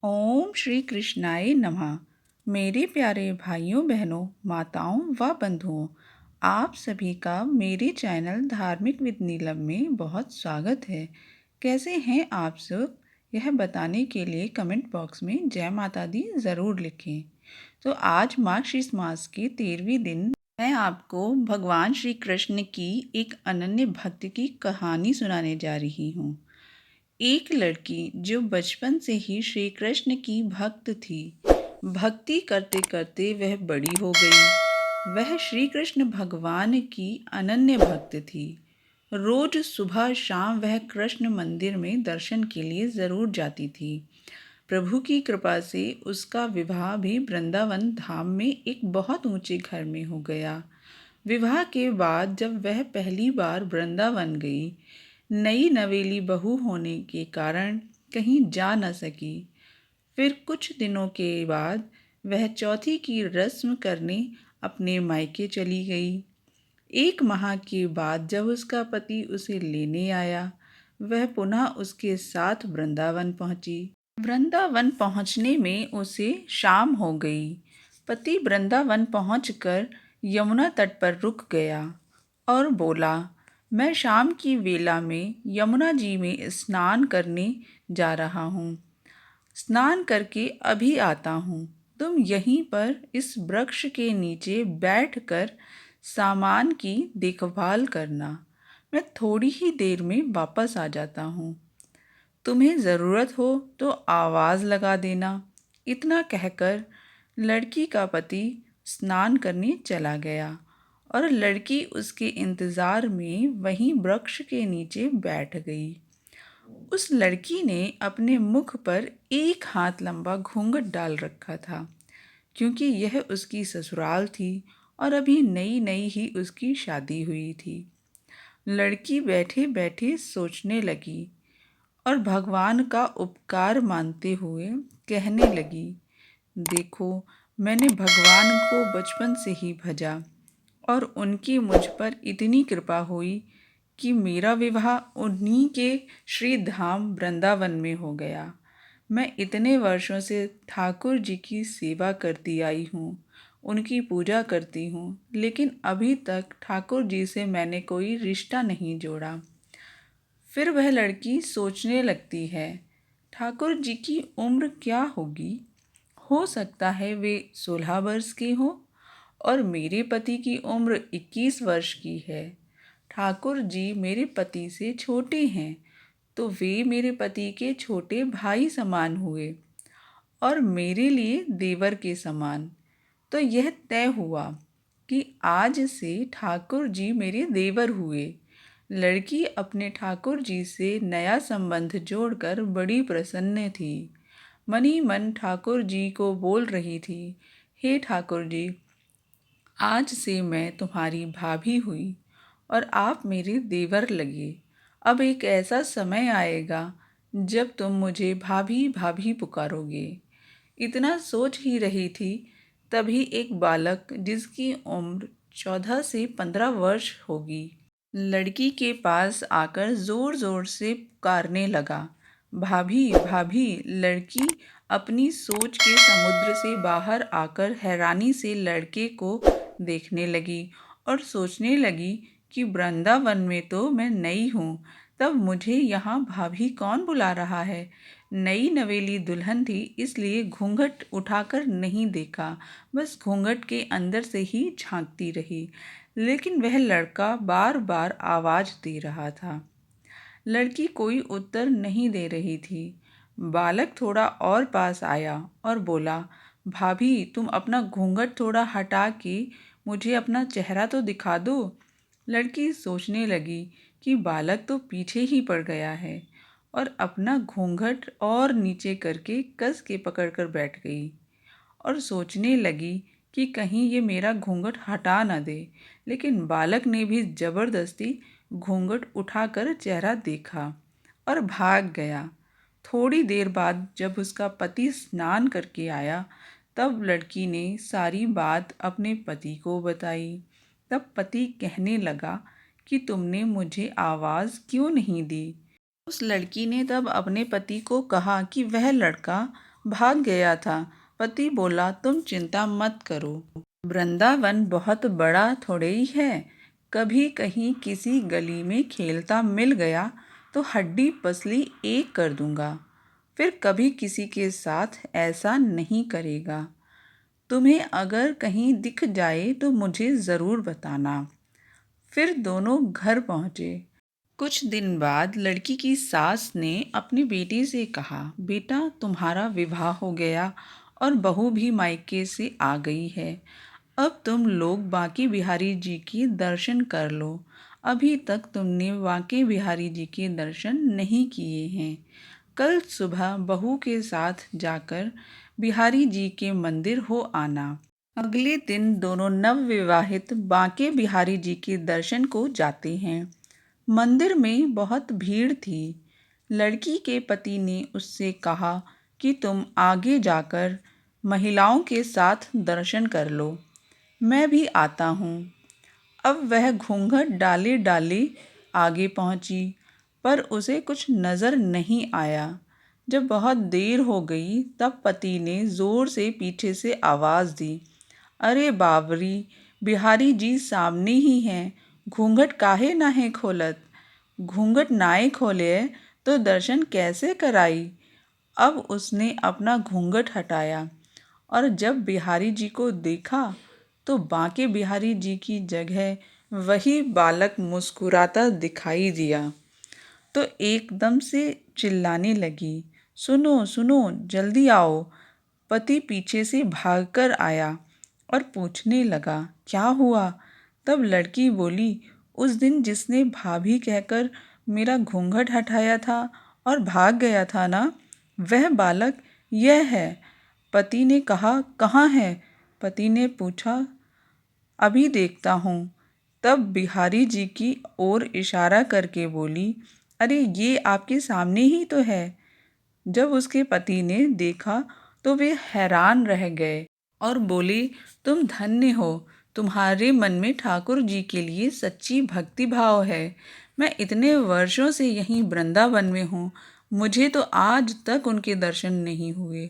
ओम श्री कृष्णाय नमः। मेरे प्यारे भाइयों बहनों, माताओं व बंधुओं, आप सभी का मेरे चैनल धार्मिक विद नीलम में बहुत स्वागत है। कैसे हैं आप सब? यह बताने के लिए कमेंट बॉक्स में जय माता दी ज़रूर लिखें। तो आज मार्गशीर्ष मास के 13वें दिन मैं आपको भगवान श्री कृष्ण की एक अनन्य भक्ति की कहानी सुनाने जा रही हूँ। एक लड़की जो बचपन से ही श्री कृष्ण की भक्त थी। भक्ति करते करते वह बड़ी हो गई। वह श्री कृष्ण भगवान की अनन्य भक्त थी। रोज सुबह शाम वह कृष्ण मंदिर में दर्शन के लिए ज़रूर जाती थी। प्रभु की कृपा से उसका विवाह भी वृंदावन धाम में एक बहुत ऊंचे घर में हो गया। विवाह के बाद जब वह पहली बार वृंदावन गई, नई नवेली बहू होने के कारण कहीं जा न सकी। फिर कुछ दिनों के बाद वह चौथी की रस्म करने अपने मायके चली गई। एक माह के बाद जब उसका पति उसे लेने आया, वह पुनः उसके साथ वृंदावन पहुंची। वृंदावन पहुंचने में उसे शाम हो गई। पति वृंदावन पहुंचकर यमुना तट पर रुक गया और बोला, मैं शाम की वेला में यमुना जी में स्नान करने जा रहा हूँ। स्नान करके अभी आता हूँ। तुम यहीं पर इस वृक्ष के नीचे बैठकर सामान की देखभाल करना। मैं थोड़ी ही देर में वापस आ जाता हूँ। तुम्हें ज़रूरत हो तो आवाज़ लगा देना। इतना कहकर लड़की का पति स्नान करने चला गया और लड़की उसके इंतज़ार में वहीं वृक्ष के नीचे बैठ गई। उस लड़की ने अपने मुख पर एक हाथ लंबा घूंघट डाल रखा था, क्योंकि यह उसकी ससुराल थी और अभी नई नई ही उसकी शादी हुई थी। लड़की बैठे बैठे सोचने लगी और भगवान का उपकार मानते हुए कहने लगी, देखो, मैंने भगवान को बचपन से ही भजा और उनकी मुझ पर इतनी कृपा हुई कि मेरा विवाह उन्हीं के श्री धाम वृंदावन में हो गया। मैं इतने वर्षों से ठाकुर जी की सेवा करती आई हूँ, उनकी पूजा करती हूँ, लेकिन अभी तक ठाकुर जी से मैंने कोई रिश्ता नहीं जोड़ा। फिर वह लड़की सोचने लगती है, ठाकुर जी की उम्र क्या होगी? हो सकता है वे 16 वर्ष के हों और मेरे पति की उम्र 21 वर्ष की है। ठाकुर जी मेरे पति से छोटे हैं, तो वे मेरे पति के छोटे भाई समान हुए और मेरे लिए देवर के समान। तो यह तय हुआ कि आज से ठाकुर जी मेरे देवर हुए। लड़की अपने ठाकुर जी से नया संबंध जोड़कर बड़ी प्रसन्न थी। मन ही मन ठाकुर जी को बोल रही थी, हे ठाकुर जी, आज से मैं तुम्हारी भाभी हुई और आप मेरे देवर लगे। अब एक ऐसा समय आएगा जब तुम मुझे भाभी भाभी पुकारोगे। इतना सोच ही रही थी, तभी एक बालक जिसकी उम्र 14 से 15 वर्ष होगी, लड़की के पास आकर जोर जोर से पुकारने लगा, भाभी भाभी। लड़की अपनी सोच के समुद्र से बाहर आकर हैरानी से लड़के को देखने लगी और सोचने लगी कि वृंदावन में तो मैं नई हूँ, तब मुझे यहाँ भाभी कौन बुला रहा है। नई नवेली दुल्हन थी, इसलिए घूंघट उठाकर नहीं देखा, बस घूंघट के अंदर से ही झांकती रही। लेकिन वह लड़का बार बार आवाज़ दे रहा था। लड़की कोई उत्तर नहीं दे रही थी। बालक थोड़ा और पास आया और बोला, भाभी, तुम अपना घूंघट थोड़ा हटा के मुझे अपना चेहरा तो दिखा दो। लड़की सोचने लगी कि बालक तो पीछे ही पड़ गया है और अपना घूंघट और नीचे करके कस के पकड़ कर बैठ गई और सोचने लगी कि कहीं ये मेरा घूंघट हटा न दे। लेकिन बालक ने भी जबरदस्ती घूंघट उठाकर चेहरा देखा और भाग गया। थोड़ी देर बाद जब उसका पति स्नान करके आया, तब लड़की ने सारी बात अपने पति को बताई। तब पति कहने लगा कि तुमने मुझे आवाज़ क्यों नहीं दी। उस लड़की ने तब अपने पति को कहा कि वह लड़का भाग गया था। पति बोला, तुम चिंता मत करो, वृंदावन बहुत बड़ा थोड़े ही है। कभी कहीं किसी गली में खेलता मिल गया तो हड्डी पसली एक कर दूंगा। फिर कभी किसी के साथ ऐसा नहीं करेगा। तुम्हें अगर कहीं दिख जाए तो मुझे ज़रूर बताना। फिर दोनों घर पहुँचे। कुछ दिन बाद लड़की की सास ने अपनी बेटी से कहा, बेटा तुम्हारा विवाह हो गया और बहू भी मायके से आ गई है। अब तुम लोग बांके बिहारी जी के दर्शन कर लो। अभी तक तुमने बांके बिहारी जी के दर्शन नहीं किए हैं। कल सुबह बहू के साथ जाकर बिहारी जी के मंदिर हो आना। अगले दिन दोनों नवविवाहित बांके बिहारी जी के दर्शन को जाते हैं। मंदिर में बहुत भीड़ थी। लड़की के पति ने उससे कहा कि तुम आगे जाकर महिलाओं के साथ दर्शन कर लो, मैं भी आता हूँ। अब वह घूंघट डाले डाले आगे पहुँची, पर उसे कुछ नज़र नहीं आया। जब बहुत देर हो गई तब पति ने ज़ोर से पीछे से आवाज़ दी, अरे बाबरी, बिहारी जी सामने ही हैं, घूंघट काहे नाहे खोलत। घूंघट नाए खोले तो दर्शन कैसे कराई। अब उसने अपना घूंघट हटाया और जब बिहारी जी को देखा तो बांके बिहारी जी की जगह वही बालक मुस्कुराता दिखाई दिया। तो एकदम से चिल्लाने लगी, सुनो सुनो, जल्दी आओ। पति पीछे से भागकर आया और पूछने लगा, क्या हुआ। तब लड़की बोली, उस दिन जिसने भाभी कहकर मेरा घूंघट हटाया था और भाग गया था ना, वह बालक यह है। पति ने कहा, कहाँ है। पति ने पूछा, अभी देखता हूँ। तब बिहारी जी की ओर इशारा करके बोली, अरे ये आपके सामने ही तो है। जब उसके पति ने देखा तो वे हैरान रह गए और बोले, तुम धन्य हो, तुम्हारे मन में ठाकुर जी के लिए सच्ची भक्ति भाव है। मैं इतने वर्षों से यहीं वृंदावन में हूँ, मुझे तो आज तक उनके दर्शन नहीं हुए,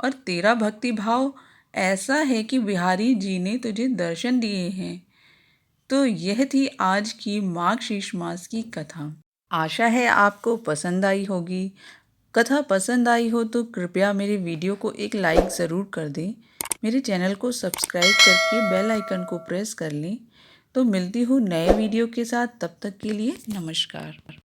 और तेरा भक्ति भाव ऐसा है कि बिहारी जी ने तुझे दर्शन दिए हैं। तो यह थी आज की मार्गशीर्ष मास की कथा। आशा है आपको पसंद आई होगी। कथा पसंद आई हो तो कृपया मेरे वीडियो को एक लाइक ज़रूर कर दें। मेरे चैनल को सब्सक्राइब करके बेल आइकन को प्रेस कर लें। तो मिलती हूँ नए वीडियो के साथ, तब तक के लिए नमस्कार।